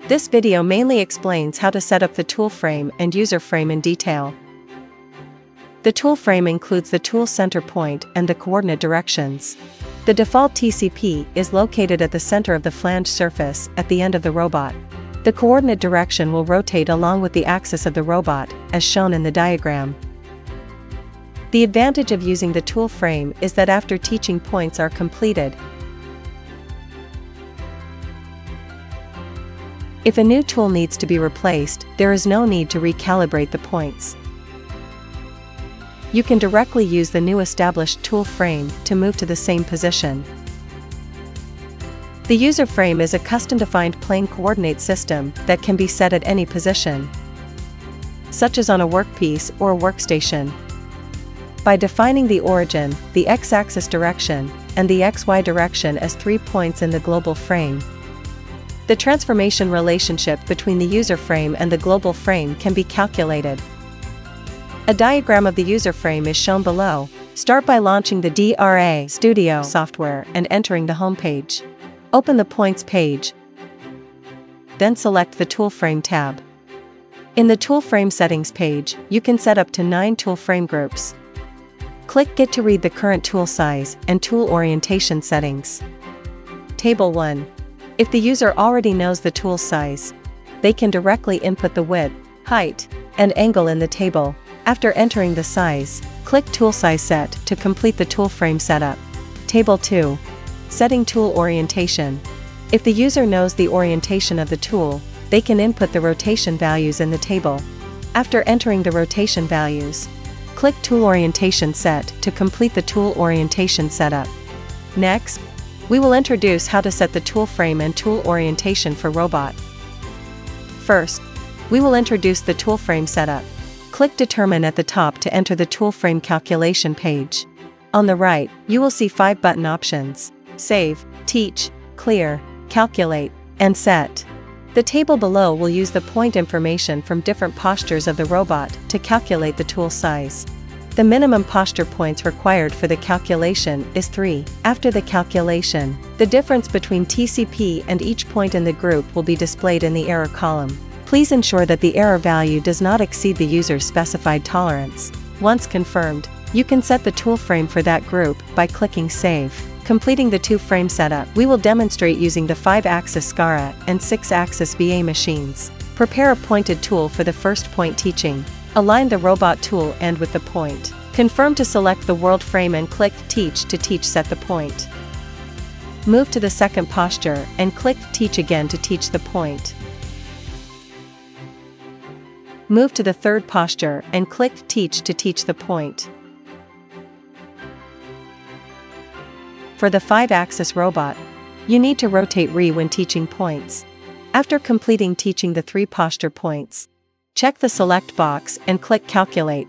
This video mainly explains how to set up the tool frame and user frame in detail. The tool frame includes the tool center point and the coordinate directions. The default TCP is located at the center of the flanged surface at the end of the robot. The coordinate direction will rotate along with the axis of the robot, as shown in the diagram. The advantage of using the tool frame is that after teaching points are completed, if a new tool needs to be replaced, there is no need to recalibrate the points. You can directly use the new established tool frame to move to the same position. The user frame is a custom-defined plane coordinate system that can be set at any position, such as on a workpiece or a workstation. By defining the origin, the x-axis direction, and the xy direction as 3 points in the global frame, the transformation relationship between the user frame and the global frame can be calculated. A diagram of the user frame is shown below. Start by launching the DRA Studio software and entering the home page. Open the Points page. Then select the Tool Frame tab. In the Tool Frame Settings page, you can set up to 9 tool frame groups. Click Get to read the current tool size and tool orientation settings. Table 1. If the user already knows the tool size, they can directly input the width, height, and angle in the table. After entering the size, click Tool Size Set to complete the tool frame setup. Table 2. Setting tool orientation. If the user knows the orientation of the tool, they can input the rotation values in the table. After entering the rotation values, click Tool Orientation Set to complete the tool orientation setup. Next, we will introduce how to set the tool frame and tool orientation for robot. First, we will introduce the tool frame setup. Click Determine at the top to enter the tool frame calculation page. On the right, you will see 5 button options: Save, Teach, Clear, Calculate, and Set. The table below will use the point information from different postures of the robot to calculate the tool size. The minimum posture points required for the calculation is 3. After the calculation, the difference between TCP and each point in the group will be displayed in the error column. Please ensure that the error value does not exceed the user's specified tolerance. Once confirmed, you can set the tool frame for that group by clicking Save. Completing the two frame setup, we will demonstrate using the 5-axis SCARA and 6-axis VA machines. Prepare a pointed tool for the first point teaching. Align the robot tool end with the point. Confirm to select the world frame and click Teach to teach set the point. Move to the second posture and click Teach again to teach the point. Move to the third posture and click Teach to teach the point. For the 5-axis robot, you need to rotate RE when teaching points. After completing teaching the 3 posture points, check the select box and click Calculate.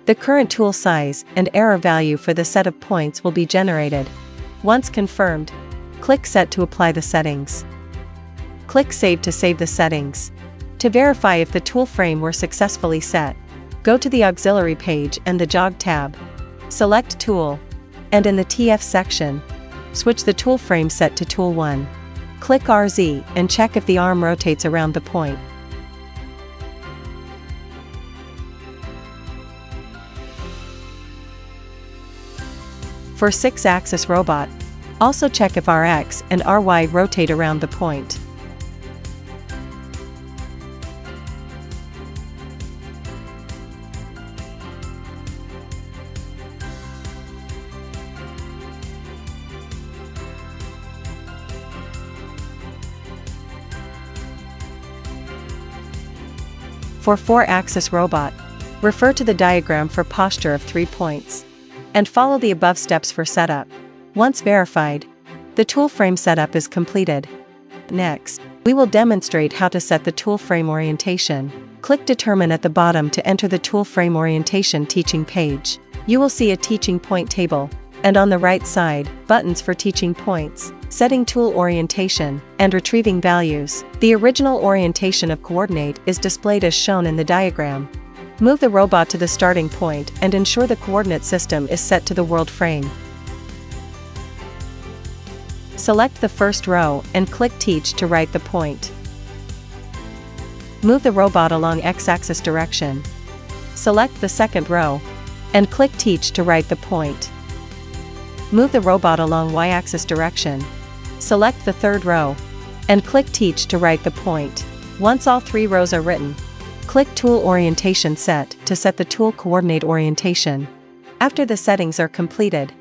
The current tool size and error value for the set of points will be generated. Once confirmed, click Set to apply the settings. Click Save to save the settings. To verify if the tool frame were successfully set, go to the Auxiliary page and the Jog tab. Select Tool, and in the TF section, switch the tool frame set to Tool 1. Click RZ and check if the arm rotates around the point. For 6-axis robot, also check if RX and RY rotate around the point. For 4-axis robot, refer to the diagram for posture of 3 points, and follow the above steps for setup. Once verified, the tool frame setup is completed. Next, we will demonstrate how to set the tool frame orientation. Click Determine at the bottom to enter the tool frame orientation teaching page. You will see a teaching point table, and on the right side, buttons for teaching points, setting tool orientation, and retrieving values. The original orientation of coordinate is displayed as shown in the diagram. Move the robot to the starting point and ensure the coordinate system is set to the world frame. Select the first row and click Teach to write the point. Move the robot along x-axis direction. Select the second row and click Teach to write the point. Move the robot along y-axis direction. Select the third row and click Teach to write the point. Once all 3 rows are written, click Tool Orientation Set to set the tool coordinate orientation. After the settings are completed,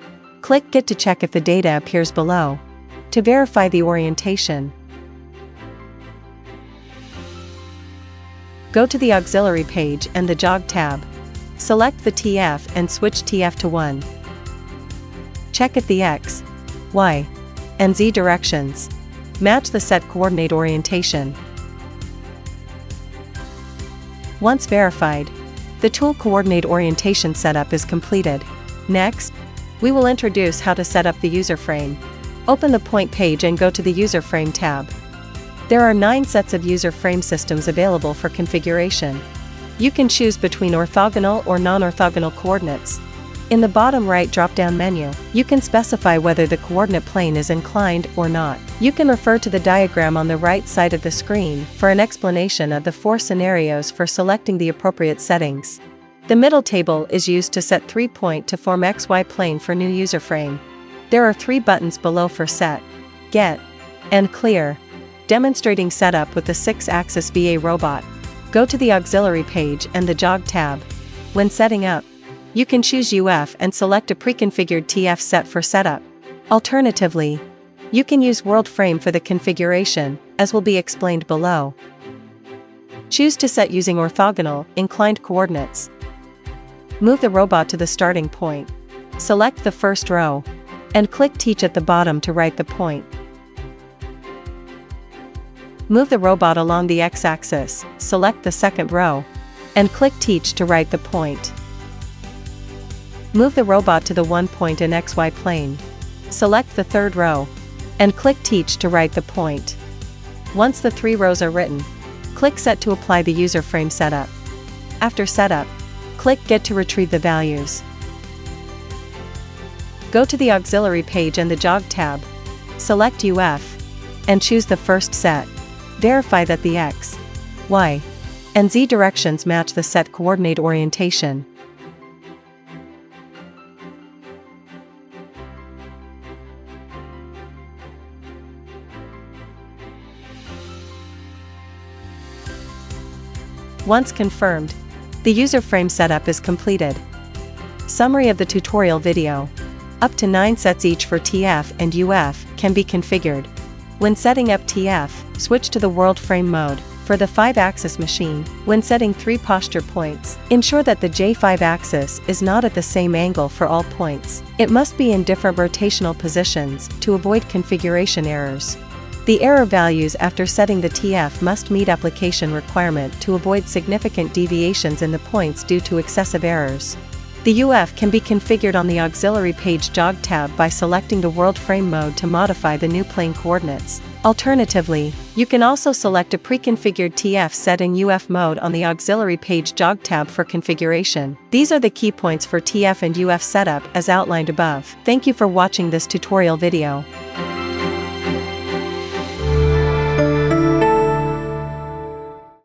click Get to check if the data appears below to verify the orientation. Go to the Auxiliary page and the Jog tab. Select the TF and switch TF to 1. Check if the X, Y, and Z directions match the set coordinate orientation. Once verified, the tool coordinate orientation setup is completed. Next, we will introduce how to set up the user frame. Open the point page and go to the User Frame tab. There are 9 sets of user frame systems available for configuration. You can choose between orthogonal or non-orthogonal coordinates. In the bottom right drop-down menu, you can specify whether the coordinate plane is inclined or not. You can refer to the diagram on the right side of the screen for an explanation of the 4 scenarios for selecting the appropriate settings. The middle table is used to set 3-point to form XY plane for new user frame. There are 3 buttons below for Set, Get, and Clear, demonstrating setup with the 6-axis VA robot. Go to the Auxiliary page and the Jog tab. When setting up, you can choose UF and select a preconfigured TF set for setup. Alternatively, you can use World Frame for the configuration, as will be explained below. Choose to set using orthogonal, inclined coordinates. Move the robot to the starting point. Select the first row and click Teach at the bottom to write the point. Move the robot along the x-axis, select the second row, and click Teach to write the point. Move the robot to the 1 point in XY plane. Select the third row, and click Teach to write the point. Once the 3 rows are written, click Set to apply the user frame setup. After setup, click Get to retrieve the values. Go to the Auxiliary page and the Jog tab. Select UF, and choose the first set. Verify that the X, Y, and Z directions match the set coordinate orientation. Once confirmed, the user frame setup is completed. Summary of the tutorial video. Up to 9 sets each for TF and UF can be configured. When setting up TF, switch to the world frame mode. For the 5-axis machine, when setting 3 posture points, ensure that the J5 axis is not at the same angle for all points. It must be in different rotational positions to avoid configuration errors. The error values after setting the TF must meet application requirement to avoid significant deviations in the points due to excessive errors. The UF can be configured on the Auxiliary page Jog tab by selecting the World Frame mode to modify the new plane coordinates. Alternatively, you can also select a preconfigured TF set in UF mode on the Auxiliary page Jog tab for configuration. These are the key points for TF and UF setup as outlined above. Thank you for watching this tutorial video.